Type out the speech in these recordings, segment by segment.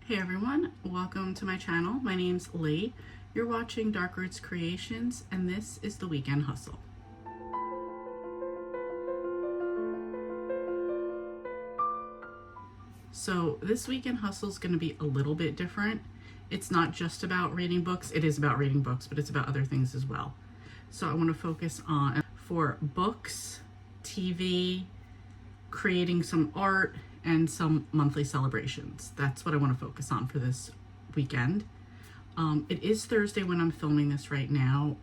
Hey everyone, welcome to my channel. My name's Lee. You're watching Dark Roots Creations, and this is the Weekend Hustle. So this Weekend Hustle is going to be a little bit different. It's not just about reading books. It is about reading books, but it's about other things as well. So I want to focus on for books, TV, creating some art, and some monthly celebrations. That's what I want to focus on for this weekend. It is Thursday when I'm filming this right now,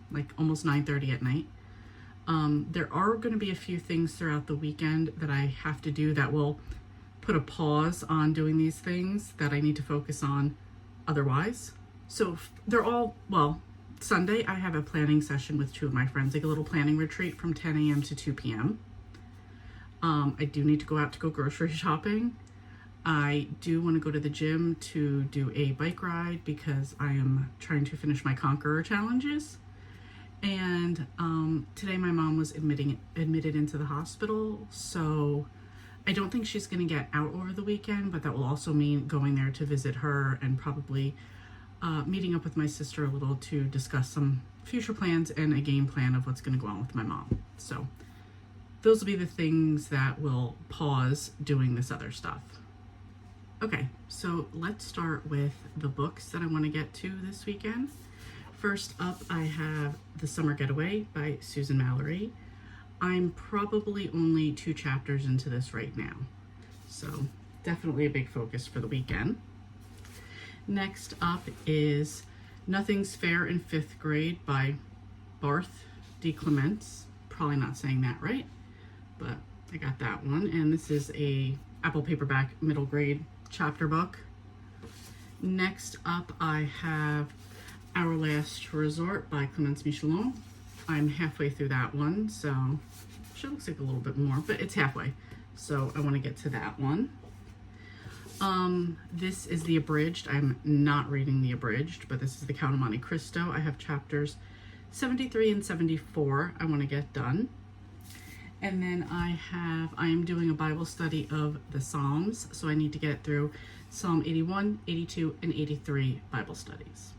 like almost 9:30 at night. There are going to be a few things throughout the weekend that I have to do that will put a pause on doing these things that I need to focus on otherwise. So they're all, well, Sunday I have a planning session with two of my friends, like a little planning retreat from 10 a.m. to 2 p.m. I do need to go out to go grocery shopping. I do want to go to the gym to do a bike ride because I am trying to finish my Conqueror challenges. And today my mom was admitted into the hospital, so I don't think she's going to get out over the weekend, but that will also mean going there to visit her and probably meeting up with my sister a little to discuss some future plans and a game plan of what's going to go on with my mom. So those will be the things that will pause doing this other stuff. Okay, so let's start with the books that I want to get to this weekend. First up, I have The Summer Getaway by Susan Mallory. I'm probably only 2 chapters into this right now, so definitely a big focus for the weekend. Next up is Nothing's Fair in 5th Grade by Barth D. Clements. Probably not saying that right, but I got that one. And this is a Apple paperback middle grade chapter book. Next up, I have Our Last Resort by Clemence Michelon. I'm halfway through that one, so it looks like a little bit more, but it's halfway. So I want to get to that one. This is the abridged. I'm not reading the abridged, but this is the Count of Monte Cristo. I have chapters 73 and 74 I want to get done. And then I am doing a Bible study of the Psalms, so I need to get through Psalm 81, 82, and 83 Bible studies.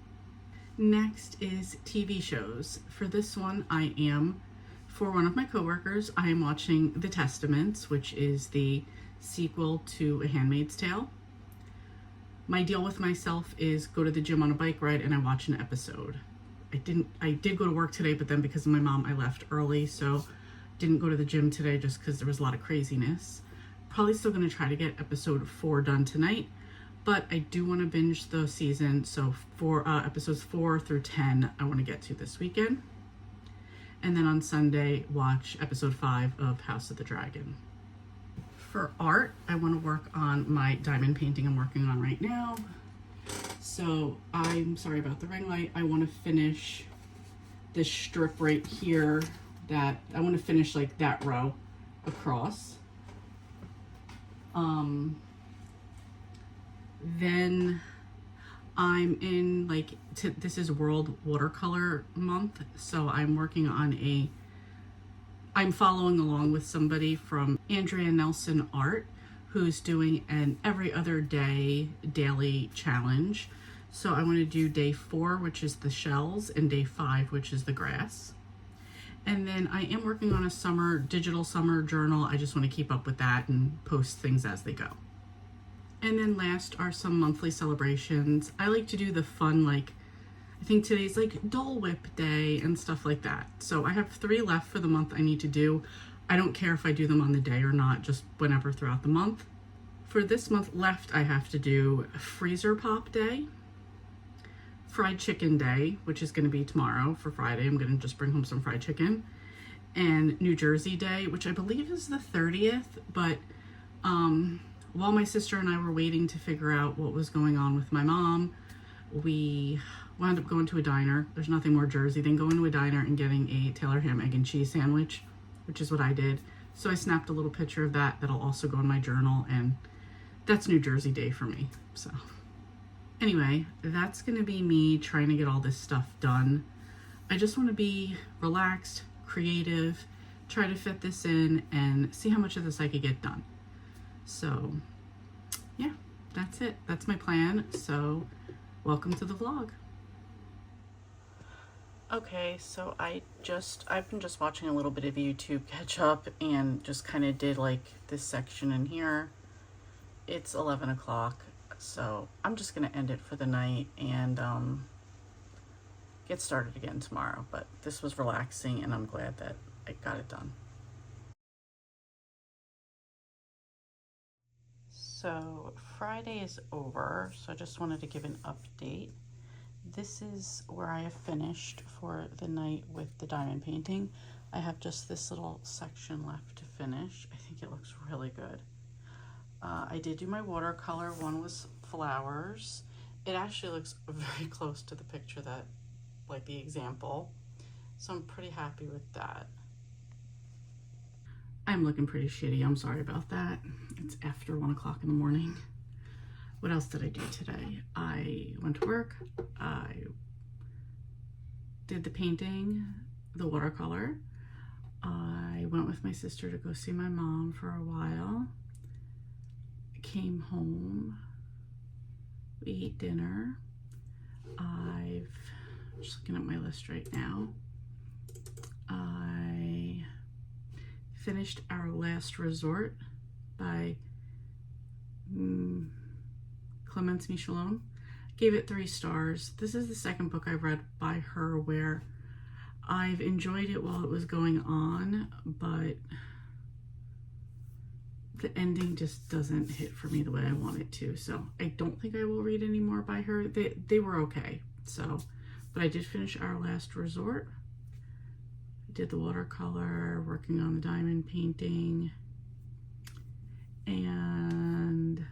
Next is TV shows. For this one, for one of my coworkers, I am watching The Testaments, which is the sequel to A Handmaid's Tale. My deal with myself is go to the gym on a bike ride and I watch an episode. I did go to work today, but then because of my mom, I left early, so didn't go to the gym today just because there was a lot of craziness. Probably still going to try to get episode 4 done tonight, but I do want to binge the season, so for episodes 4 through 10 I want to get to this weekend. And then on Sunday, watch episode 5 of House of the Dragon. For art, I want to work on my diamond painting I'm working on right now. So I'm sorry about the ring light. I want to finish this strip right here. I want to finish like that row across. Then I'm in this is World Watercolor Month, so I'm working on I'm following along with somebody from Andrea Nelson Art who's doing an every other day daily challenge. So I want to do day 4, which is the shells, and day 5, which is the grass. And then I am working on a digital summer journal. I just want to keep up with that and post things as they go. And then last are some monthly celebrations. I like to do the fun, I think today's Dole Whip Day and stuff like that. So I have 3 left for the month I need to do. I don't care if I do them on the day or not, just whenever throughout the month. For this month left, I have to do Freezer Pop Day, Fried Chicken Day, which is going to be tomorrow for Friday. I'm going to just bring home some fried chicken. And New Jersey Day, which I believe is the 30th, but while my sister and I were waiting to figure out what was going on with my mom, we wound up going to a diner. There's nothing more Jersey than going to a diner and getting a Taylor ham, egg, and cheese sandwich, which is what I did. So I snapped a little picture of that. That'll also go in my journal, and that's New Jersey Day for me. So anyway, that's going to be me trying to get all this stuff done. I just want to be relaxed, creative, try to fit this in, and see how much of this I could get done. So yeah, that's it. That's my plan. So welcome to the vlog. Okay, so I've been just watching a little bit of YouTube catch up and just kind of did like this section in here. It's 11 o'clock, so I'm just gonna end it for the night and get started again tomorrow. But this was relaxing and I'm glad that I got it done. So Friday is over, so I just wanted to give an update. This is where I have finished for the night with the diamond painting. I have just this little section left to finish. I think it looks really good. I did do my watercolor. One was flowers. It actually looks very close to the picture that, like the example. So I'm pretty happy with that. I'm looking pretty shitty. I'm sorry about that. It's after 1 o'clock in the morning. What else did I do today? I went to work. I did the painting, the watercolor. I went with my sister to go see my mom for a while. I came home. We ate dinner. I'm just looking at my list right now. I finished Our Last Resort by Clemence Michelon. Gave it 3 stars. This is the second book I read by her where I've enjoyed it while it was going on, but the ending just doesn't hit for me the way I want it to. So I don't think I will read any more by her. They were okay. So, but I did finish Our Last Resort. I did the watercolor, working on the diamond painting, and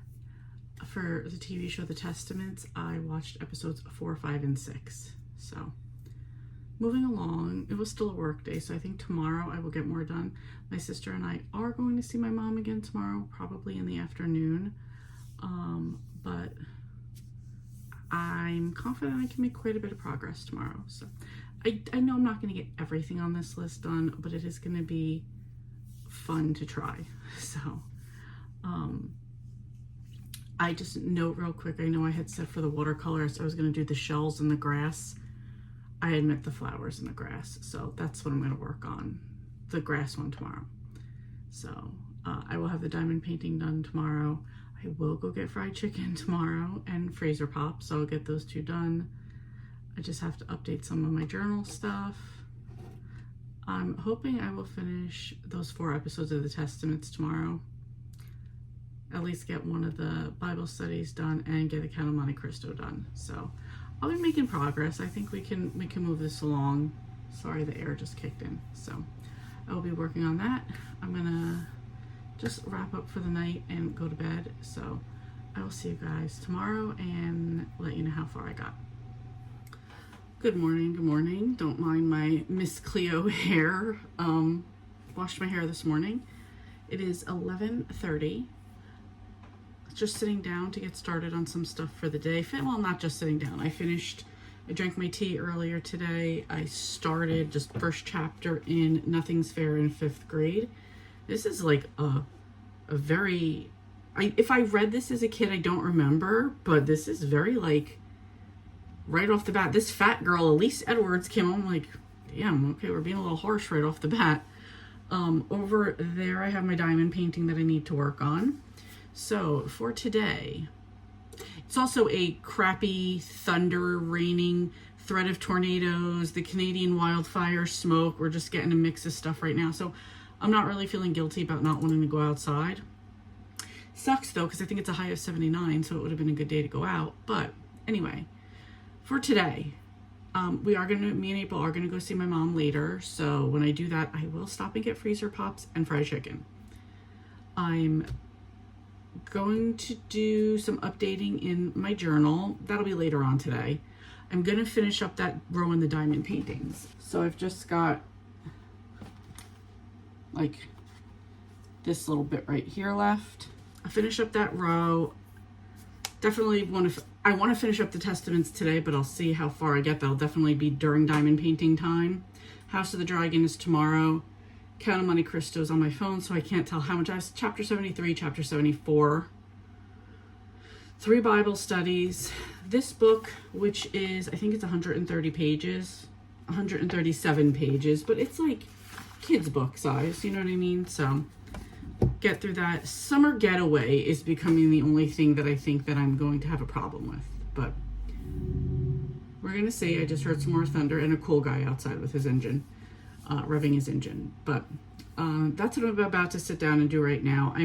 for the TV show The Testaments, I watched episodes 4, 5, and 6. So moving along. It was still a work day, so I think tomorrow I will get more done. My sister and I are going to see my mom again tomorrow, probably in the afternoon. But I'm confident I can make quite a bit of progress tomorrow. So I know I'm not going to get everything on this list done, but it is going to be fun to try. So I just note real quick, I know I had said for the watercolors I was going to do the shells and the grass. I admit the flowers and the grass, so that's what I'm going to work on, the grass one tomorrow. So I will have the diamond painting done tomorrow. I will go get fried chicken tomorrow and freezer pop, so I'll get those 2 done. I just have to update some of my journal stuff. I'm hoping I will finish those 4 episodes of the Testaments tomorrow. At least get one of the Bible studies done and get the Count of Monte Cristo done. So I'll be making progress. I think we can move this along. Sorry, the air just kicked in. So I will be working on that. I'm gonna just wrap up for the night and go to bed. So I will see you guys tomorrow and let you know how far I got. Good morning, good morning. Don't mind my Miss Cleo hair. Washed my hair this morning. It is 11:30. Just sitting down to get started on some stuff for the day. Well, not just sitting down. I drank my tea earlier today. I started just first chapter in Nothing's Fair in 5th grade. This is like a very, if I read this as a kid, I don't remember, but this is very like, right off the bat, this fat girl, Elise Edwards, came on like, damn, okay, we're being a little harsh right off the bat. Over there, I have my diamond painting that I need to work on. So for today, it's also a crappy thunder, raining, threat of tornadoes, the Canadian wildfire smoke. We're just getting a mix of stuff right now. So I'm not really feeling guilty about not wanting to go outside. Sucks though, because I think it's a high of 79, so it would have been a good day to go out. But anyway, for today, me and April are gonna go see my mom later. So when I do that, I will stop and get freezer pops and fried chicken. I'm going to do some updating in my journal. That'll be later on today. I'm gonna finish up that row in the diamond paintings. So I've just got like this little bit right here left. I'll finish up that row. Definitely I want to finish up the Testaments today, but I'll see how far I get. That'll definitely be during diamond painting time. House of the Dragon is tomorrow. Count of Monte Cristo is on my phone, so I can't tell how much I have. Chapter 73, chapter 74. 3 Bible studies. This book, which is, I think it's 130 pages, 137 pages, but it's like kids book size, you know what I mean? So get through that. Summer Getaway is becoming the only thing that I think that I'm going to have a problem with, but we're gonna see. I just heard some more thunder and a cool guy outside with his engine, revving his engine. But that's what I'm about to sit down and do right now. I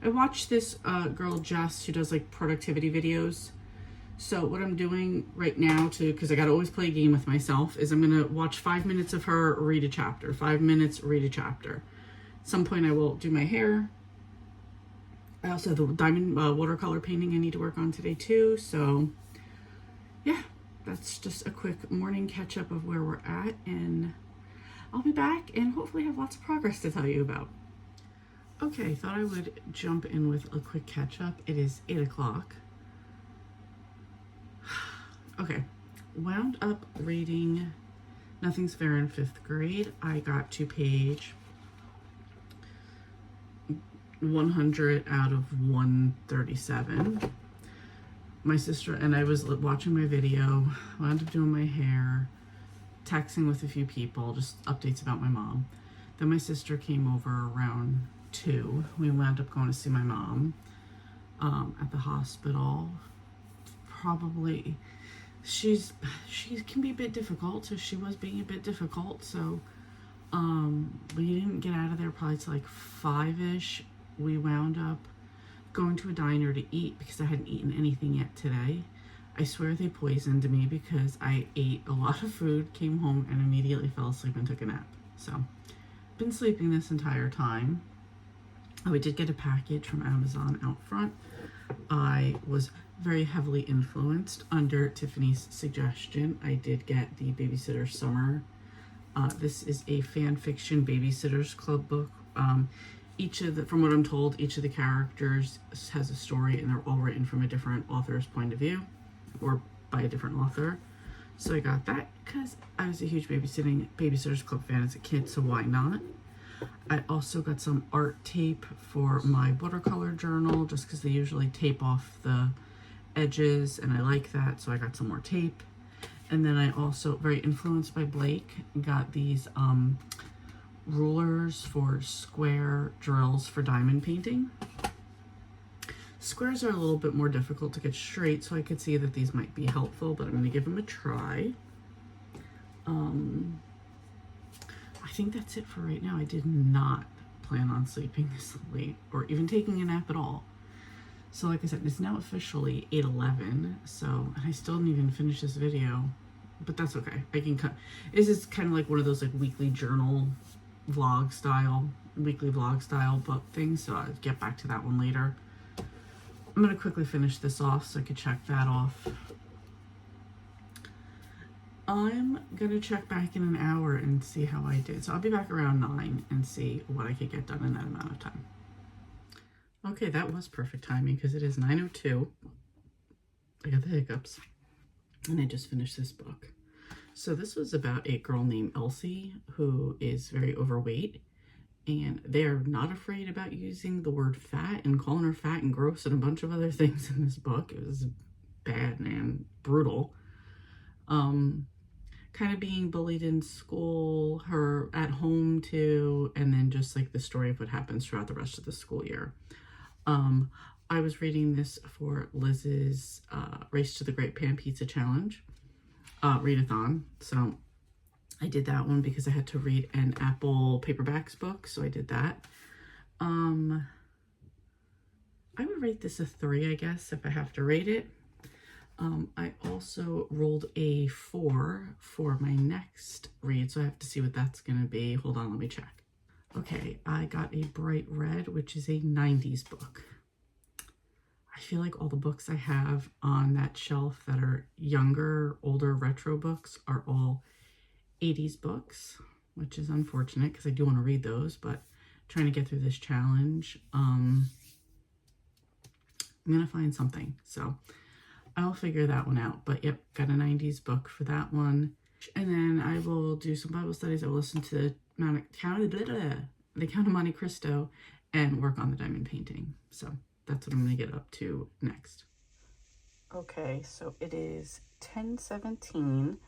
watched this girl Jess who does like productivity videos. So what I'm doing right now because I gotta always play a game with myself, is I'm gonna watch 5 minutes of her read a chapter, 5 minutes, read a chapter. At some point I will do my hair. I also have the diamond watercolor painting I need to work on today too. So yeah, that's just a quick morning catch up of where we're at, and I'll be back and hopefully have lots of progress to tell you about. Okay, thought I would jump in with a quick catch up. It is 8 o'clock. Okay, wound up reading Nothing's Fair in 5th grade. I got to page 100 out of 137. My sister and I was watching my video, wound up doing my hair, texting with a few people, just updates about my mom. Then my sister came over around 2. We wound up going to see my mom at the hospital. Probably, she can be a bit difficult, so she was being a bit difficult. So we didn't get out of there probably till like 5-ish. We wound up going to a diner to eat because I hadn't eaten anything yet today. I swear they poisoned me because I ate a lot of food, came home, and immediately fell asleep and took a nap. So, been sleeping this entire time. Oh, we did get a package from Amazon out front. I was very heavily influenced under Tiffany's suggestion. I did get the Babysitter Summer. This is a fan fiction Babysitters Club book. From what I'm told, each of the characters has a story, and they're all written from a different author's point of view, or by a different author. So I got that because I was a huge Babysitters Club fan as a kid, so why not? I also got some art tape for my watercolor journal, just because they usually tape off the edges, and I like that, so I got some more tape. And then I also, very influenced by Blake, got these rulers for square drills for diamond painting. Squares are a little bit more difficult to get straight, so I could see that these might be helpful, but I'm going to give them a try. I think that's it for right now. I did not plan on sleeping this late or even taking a nap at all. So like I said, it's now officially 8:11, so, and I still didn't even finish this video, but that's okay. I can cut. This is kind of like one of those like weekly vlog style book things, so I'll get back to that one later. I'm going to quickly finish this off so I could check that off. I'm going to check back in an hour and see how I did. So I'll be back around 9 and see what I could get done in that amount of time. Okay, that was perfect timing because it is 9:02. I got the hiccups. And I just finished this book. So this was about a girl named Elsie who is very overweight. And they are not afraid about using the word fat and calling her fat and gross and a bunch of other things in this book. It was bad and brutal. Kind of being bullied in school, her at home too, and then just like the story of what happens throughout the rest of the school year. I was reading this for Liz's Race to the Great Pan Pizza Challenge readathon. So I did that one because I had to read an Apple Paperbacks book, so I did that. I would rate this a 3, I guess, if I have to rate it. I also rolled a 4 for my next read, so I have to see what that's going to be. Hold on, let me check. Okay, I got a Bright Red, which is a 90s book. I feel like all the books I have on that shelf that are younger, older retro books are all 80s books, which is unfortunate because I do want to read those, but trying to get through this challenge, I'm going to find something. So I'll figure that one out. But yep, got a 90s book for that one. And then I will do some Bible studies. I will listen to the Count of Monte Cristo and work on the diamond painting. So that's what I'm gonna get up to next. Okay, so it is 10:17.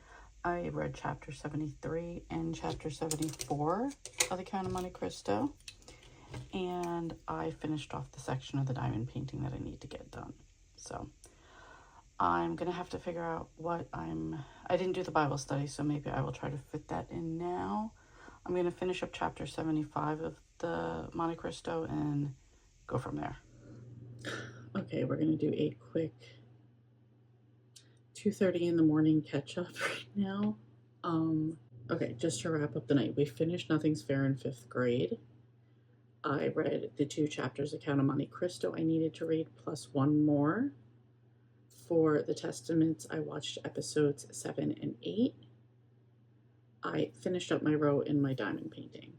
I read chapter 73 and chapter 74 of the Count of Monte Cristo, and I finished off the section of the diamond painting that I need to get done. So I'm gonna have to figure out what I didn't do the Bible study, so maybe I will try to fit that in now. I'm gonna finish up chapter 75 of the Monte Cristo and go from there. Okay, we're gonna do a quick 2:30 in the morning catch up right now. Okay, just to wrap up the night, we finished Nothing's Fair in 5th grade. I read the 2 chapters of Count of Monte Cristo I needed to read, plus 1 more. For the Testaments, I watched episodes 7 and 8. I finished up my row in my diamond painting.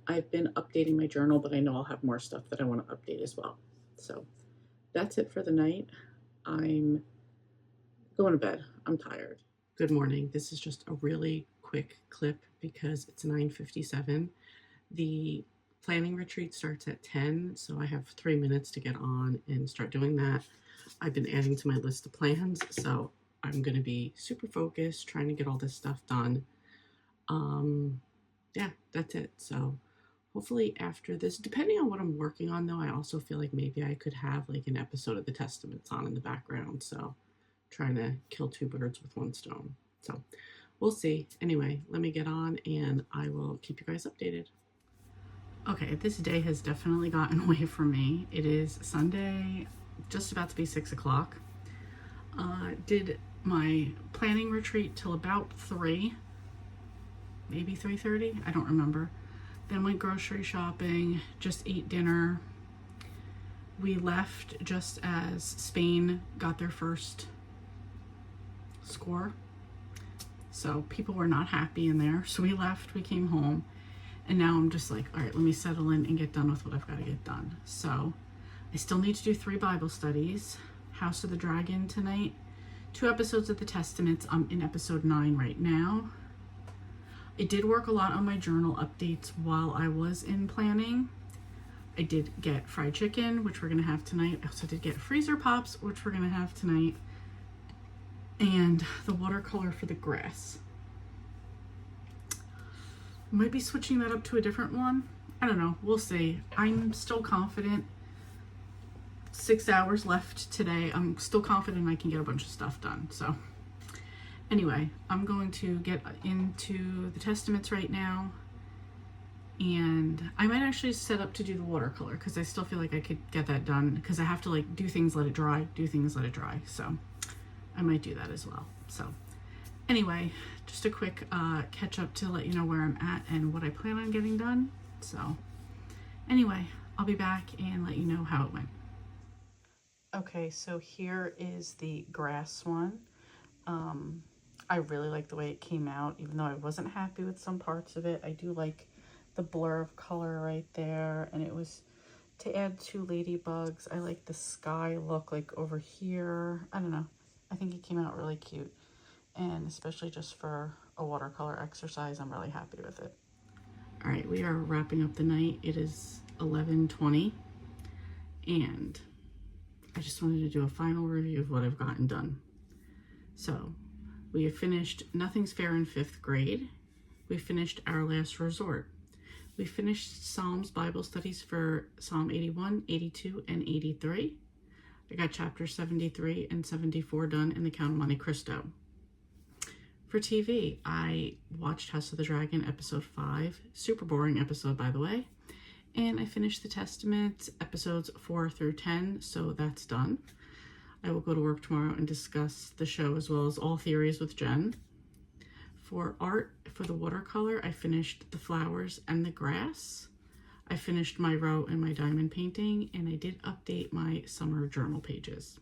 I've been updating my journal, but I know I'll have more stuff that I want to update as well. So that's it for the night. I'm going to bed. I'm tired. Good morning. This is just a really quick clip because it's 9:57. The planning retreat starts at 10, so I have 3 minutes to get on and start doing that. I've been adding to my list of plans, so I'm going to be super focused trying to get all this stuff done. Yeah, that's it. So hopefully after this, depending on what I'm working on though, I also feel like maybe I could have like an episode of the Testaments on in the background. So trying to kill 2 birds with 1 stone. So we'll see. Anyway, let me get on and I will keep you guys updated. Okay, this day has definitely gotten away from me. It is Sunday, just about to be 6 o'clock. Did my planning retreat till about 3, maybe 3:30, I don't remember. Then went grocery shopping, just ate dinner. We left just as Spain got their first score. So people were not happy in there. So we left, we came home, and now I'm just like, all right, let me settle in and get done with what I've got to get done. So I still need to do 3 Bible studies. House of the Dragon tonight, 2 episodes of the Testaments. I'm in episode 9 right now. I did work a lot on my journal updates while I was in planning. I did get fried chicken, which we're gonna have tonight. I also did get freezer pops, which we're gonna have tonight. And the watercolor for the grass. Might be switching that up to a different one. I don't know, we'll see. I'm still confident. 6 hours left today. I'm still confident I can get a bunch of stuff done. So anyway, I'm going to get into the Testaments right now. And I might actually set up to do the watercolor because I still feel like I could get that done because I have to like do things, let it dry, do things, let it dry. So I might do that as well. So anyway, just a quick catch up to let you know where I'm at and what I plan on getting done. So anyway, I'll be back and let you know how it went. Okay, so here is the grass one. I really like the way it came out, even though I wasn't happy with some parts of it. I do like the blur of color right there, and it was to add 2 ladybugs. I like the sky look like over here. I don't know. I think it came out really cute, and especially just for a watercolor exercise, I'm really happy with it. All right, we are wrapping up the night. It is 11:20, and I just wanted to do a final review of what I've gotten done. So we have finished Nothing's Fair in 5th grade. We finished Our Last Resort. We finished Psalms Bible studies for Psalm 81, 82, and 83. I got chapter 73 and 74 done in the Count of Monte Cristo. For TV, I watched House of the Dragon episode 5. Super boring episode, by the way. And I finished the Testament episodes 4 through 10, so that's done. I will go to work tomorrow and discuss the show as well as all theories with Jen. For art, for the watercolor, I finished the flowers and the grass. I finished my row and my diamond painting, and I did update my summer journal pages.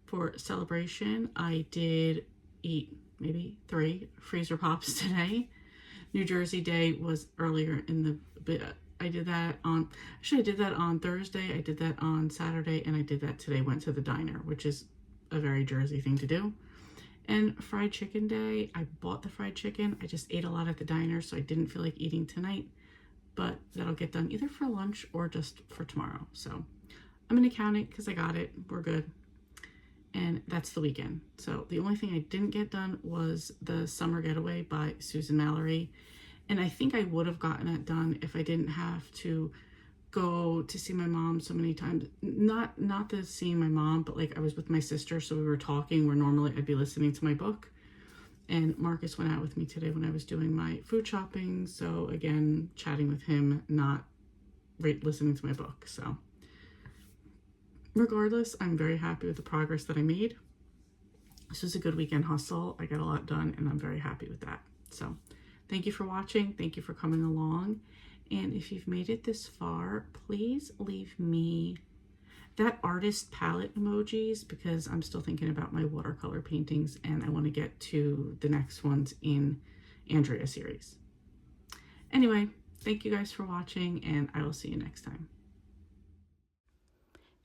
For celebration, I did eat maybe 3 freezer pops today. New Jersey Day was earlier in the I did that on Thursday, I did that on Saturday, and I did that today. Went to the diner, which is a very Jersey thing to do. And fried chicken day, I bought the fried chicken. I just ate a lot at the diner, so I didn't feel like eating tonight, but that'll get done either for lunch or just for tomorrow. So I'm gonna count it because I got it. We're good. And that's the weekend. So the only thing I didn't get done was the Summer Getaway by Susan Mallory. And I think I would have gotten it done if I didn't have to go to see my mom so many times. Not the seeing my mom, but like I was with my sister, so we were talking where normally I'd be listening to my book. And Marcus went out with me today when I was doing my food shopping. So again, chatting with him, not listening to my book. So regardless, I'm very happy with the progress that I made. This was a good weekend hustle. I got a lot done and I'm very happy with that. So thank you for watching. Thank you for coming along. And if you've made it this far, please leave me that artist palette emojis because I'm still thinking about my watercolor paintings and I want to get to the next ones in Andrea series. Anyway, thank you guys for watching and I will see you next time.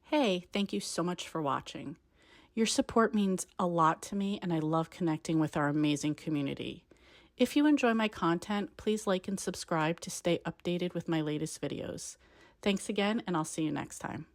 Hey, thank you so much for watching. Your support means a lot to me and I love connecting with our amazing community. If you enjoy my content, please like and subscribe to stay updated with my latest videos. Thanks again and I'll see you next time.